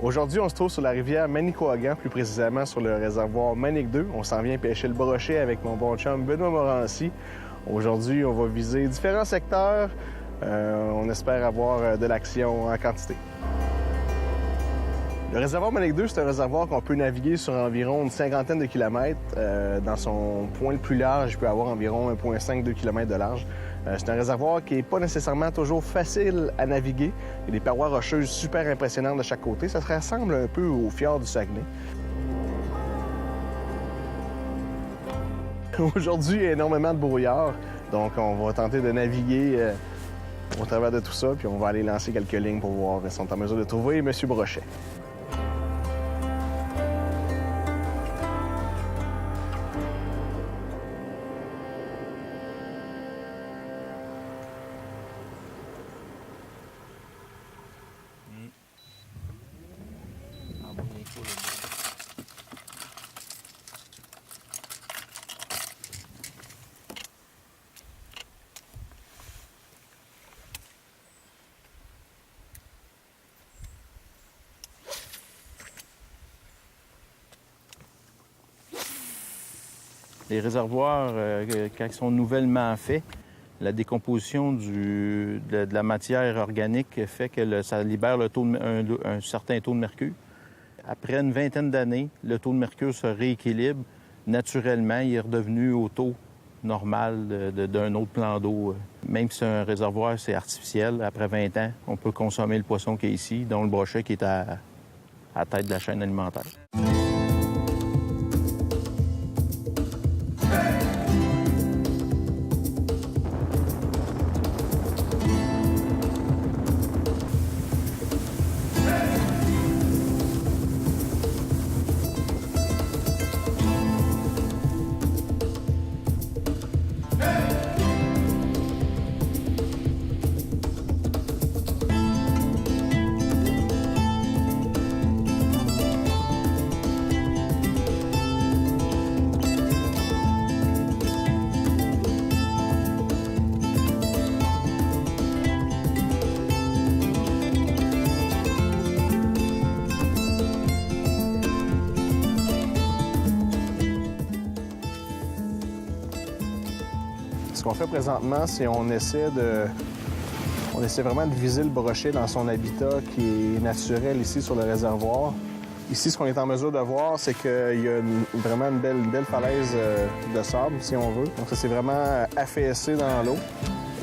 Aujourd'hui, on se trouve sur la rivière Manicouagan, plus précisément sur le réservoir Manic 2. On s'en vient pêcher le brochet avec mon bon chum Benoît Morancy. Aujourd'hui, on va viser différents secteurs. On espère avoir de l'action en quantité. Le réservoir Manic 2, c'est un réservoir qu'on peut naviguer sur environ une cinquantaine de kilomètres. Dans son point le plus large, il peut avoir environ 1,5-2 km de large. C'est un réservoir qui n'est pas nécessairement toujours facile à naviguer. Il y a des parois rocheuses super impressionnantes de chaque côté. Ça se ressemble un peu au fjord du Saguenay. Aujourd'hui, il y a énormément de brouillard, donc on va tenter de naviguer au travers de tout ça, puis on va aller lancer quelques lignes pour voir si on est en mesure de trouver M. Brochet. Les réservoirs, quand ils sont nouvellement faits, la décomposition de la matière organique fait que ça libère un certain taux de mercure. Après une vingtaine d'années, le taux de mercure se rééquilibre. Naturellement, il est redevenu au taux normal d'un autre plan d'eau. Même si c'est un réservoir, c'est artificiel, après 20 ans, on peut consommer le poisson qui est ici, dont le brochet qui est à la tête de la chaîne alimentaire. Ce qu'on fait présentement, c'est on essaie vraiment de viser le brochet dans son habitat qui est naturel ici sur le réservoir. Ici, ce qu'on est en mesure de voir, c'est qu'il y a vraiment une belle falaise de sable, si on veut. Donc ça, c'est vraiment affaissé dans l'eau.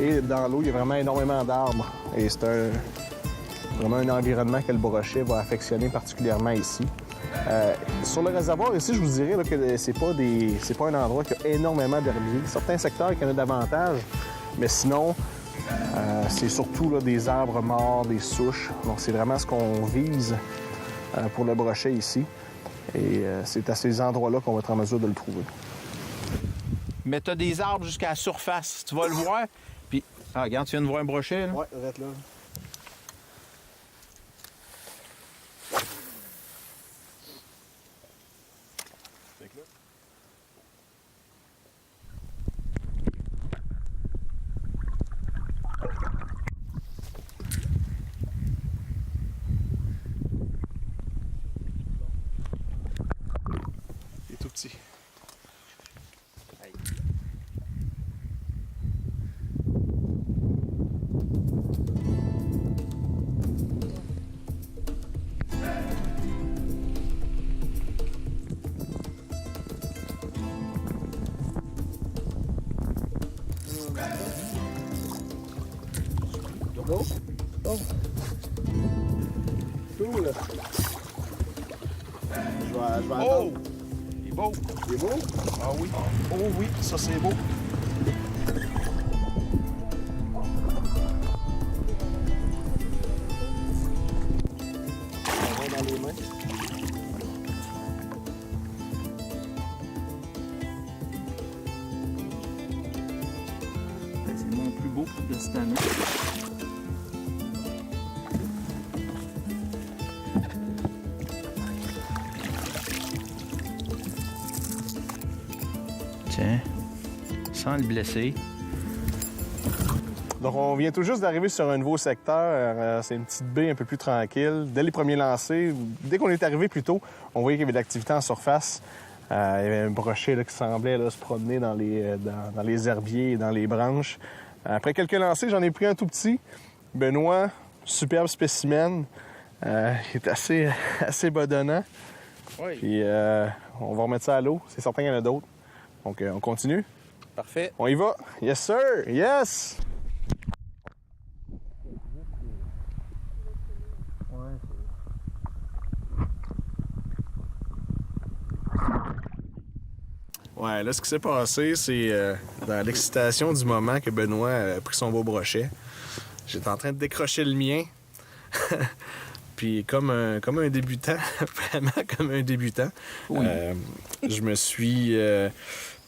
Et dans l'eau, il y a vraiment énormément d'arbres. Et c'est vraiment un environnement que le brochet va affectionner particulièrement ici. Sur le réservoir ici, je vous dirais là, que c'est pas un endroit qui a énormément d'herbiers. Certains secteurs qui en ont davantage, mais sinon, c'est surtout là, des arbres morts, des souches. Donc c'est vraiment ce qu'on vise pour le brochet ici. Et c'est à ces endroits-là qu'on va être en mesure de le trouver. Mais tu as des arbres jusqu'à la surface. Tu vas le voir, puis... Ah, regarde, tu viens de voir un brochet, là? Oui, arrête là. Il est tout petit. Go. Go. Cool. Je vais attendre. Il est beau! Il est beau? Ah oui! Oh oui, ça c'est beau. On va dans les mains. C'est mon plus beau de cette année. Tiens, sans le blesser. Donc, on vient tout juste d'arriver sur un nouveau secteur. C'est une petite baie un peu plus tranquille. Dès les premiers lancers, dès qu'on est arrivé plus tôt, on voyait qu'il y avait de l'activité en surface. Il y avait un brochet là, qui semblait là, se promener dans les herbiers et dans les branches. Après quelques lancers, j'en ai pris un tout petit. Benoît, superbe spécimen. Il est assez bedonnant. Oui. Puis on va remettre ça à l'eau. C'est certain qu'il y en a d'autres. Donc, on continue. Parfait. On y va. Yes, sir! Yes! Ouais, là, ce qui s'est passé, c'est dans l'excitation du moment que Benoît a pris son beau brochet. J'étais en train de décrocher le mien. Puis comme un débutant, vraiment comme un débutant, Oui. Je me suis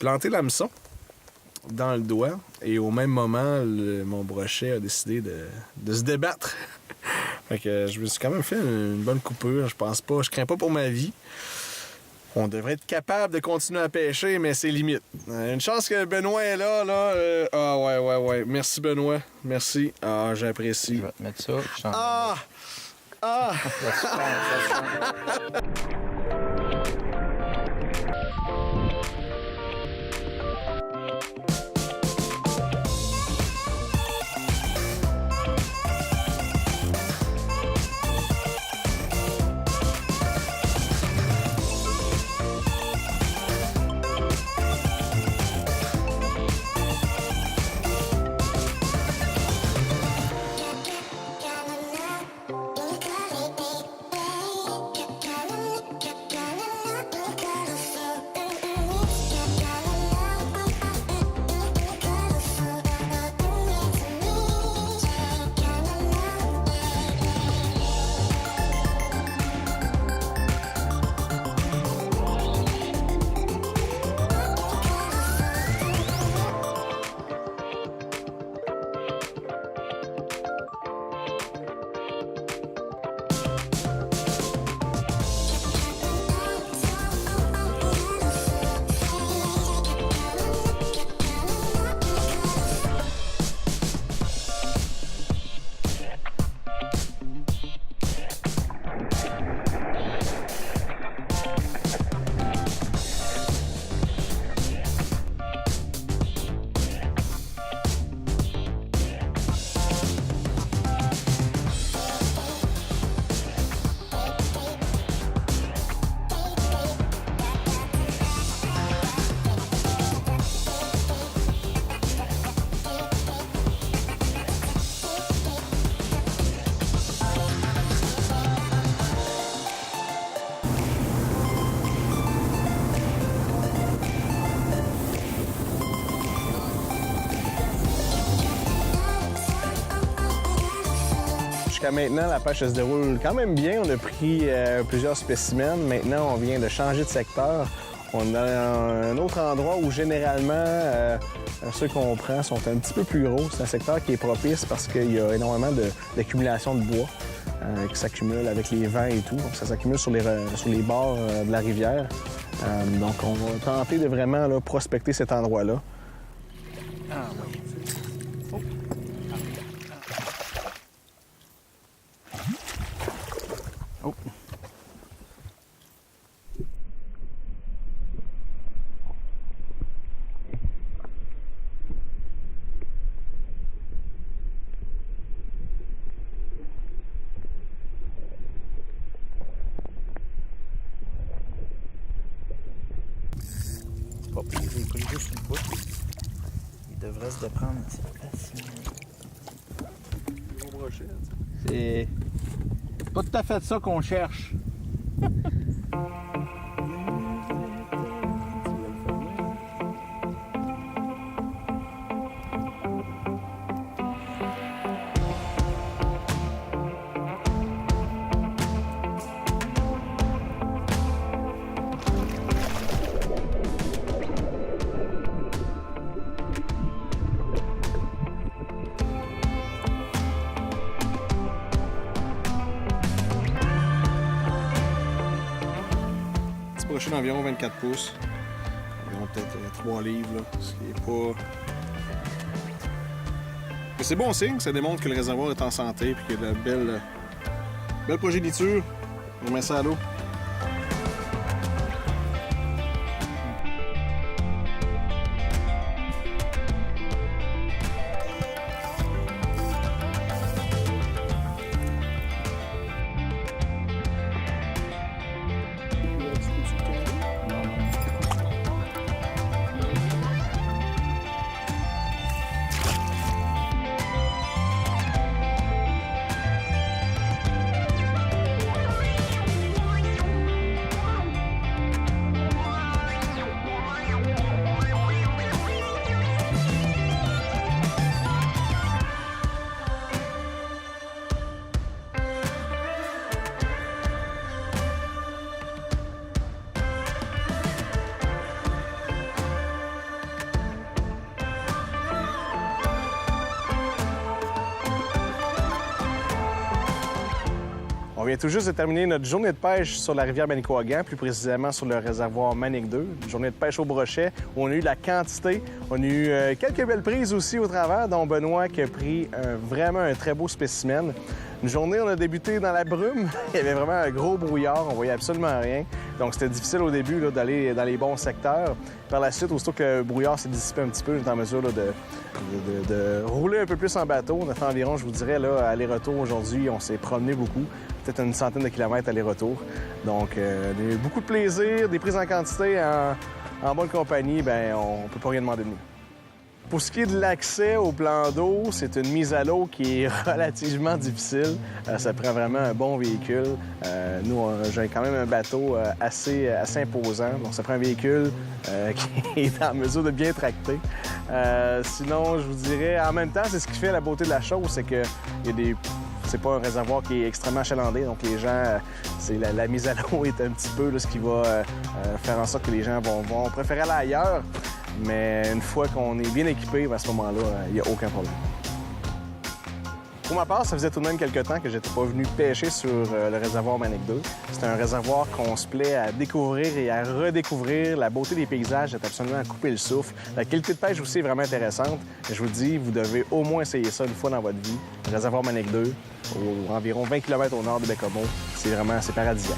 planté l'hameçon dans le doigt. Et au même moment, mon brochet a décidé de se débattre. Fait que je me suis quand même fait une bonne coupure. Je crains pas pour ma vie. On devrait être capable de continuer à pêcher, mais c'est limite. Une chance que Benoît est là. Ah ouais. Merci Benoît. Merci. Ah, j'apprécie. Je vais te mettre ça. Ah! Ah! Jusqu'à maintenant, la pêche se déroule quand même bien. On a pris plusieurs spécimens. Maintenant, on vient de changer de secteur. On a un autre endroit où généralement, ceux qu'on prend sont un petit peu plus gros. C'est un secteur qui est propice parce qu'il y a énormément d'accumulation de bois qui s'accumule avec les vents et tout. Donc, ça s'accumule sur les bords de la rivière. Donc, on va tenter de vraiment là, prospecter cet endroit-là. Ah oui. Oh. C'est pas pire, j'ai pris juste une poutre. Il devrait se prendre un petit place. C'est pas tout à fait ça qu'on cherche. Brochet d'environ 24 pouces. Environ peut-être 3 livres, là, ce qui est pas... Mais c'est bon signe, ça démontre que le réservoir est en santé et qu'il y a de belles progéniture. On met ça à l'eau. On vient tout juste de terminer notre journée de pêche sur la rivière Manicouagan, plus précisément sur le réservoir Manic 2. Une journée de pêche au brochet où on a eu de la quantité. On a eu quelques belles prises aussi au travers, dont Benoît qui a pris vraiment un très beau spécimen. Une journée, on a débuté dans la brume. Il y avait vraiment un gros brouillard, on voyait absolument rien. Donc c'était difficile au début d'aller dans les bons secteurs. Par la suite, aussitôt que le brouillard s'est dissipé un petit peu, on est en mesure de rouler un peu plus en bateau. On a fait environ, je vous dirais, là, aller-retour aujourd'hui, on s'est promené beaucoup. Peut-être une centaine de kilomètres aller-retour. Donc, on a eu beaucoup de plaisir, des prises en quantité, en bonne compagnie, bien, on peut pas rien demander de mieux. Pour ce qui est de l'accès au plan d'eau, c'est une mise à l'eau qui est relativement difficile. Ça prend vraiment un bon véhicule. Nous, j'ai quand même un bateau assez imposant, donc ça prend un véhicule qui est en mesure de bien tracter. Sinon, je vous dirais, en même temps, c'est ce qui fait la beauté de la chose, c'est que c'est pas un réservoir qui est extrêmement achalandé, donc les gens, la mise à l'eau est un petit peu là, ce qui va faire en sorte que les gens vont préférer aller ailleurs. Mais une fois qu'on est bien équipé, à ce moment-là, il n'y a aucun problème. Pour ma part, ça faisait tout de même quelques temps que je n'étais pas venu pêcher sur le réservoir Manic 2. C'est un réservoir qu'on se plaît à découvrir et à redécouvrir. La beauté des paysages est absolument à couper le souffle. La qualité de pêche aussi est vraiment intéressante. Et je vous dis, vous devez au moins essayer ça une fois dans votre vie. Le réservoir Manic 2, environ 20 km au nord de Bécomo, c'est paradisiaque.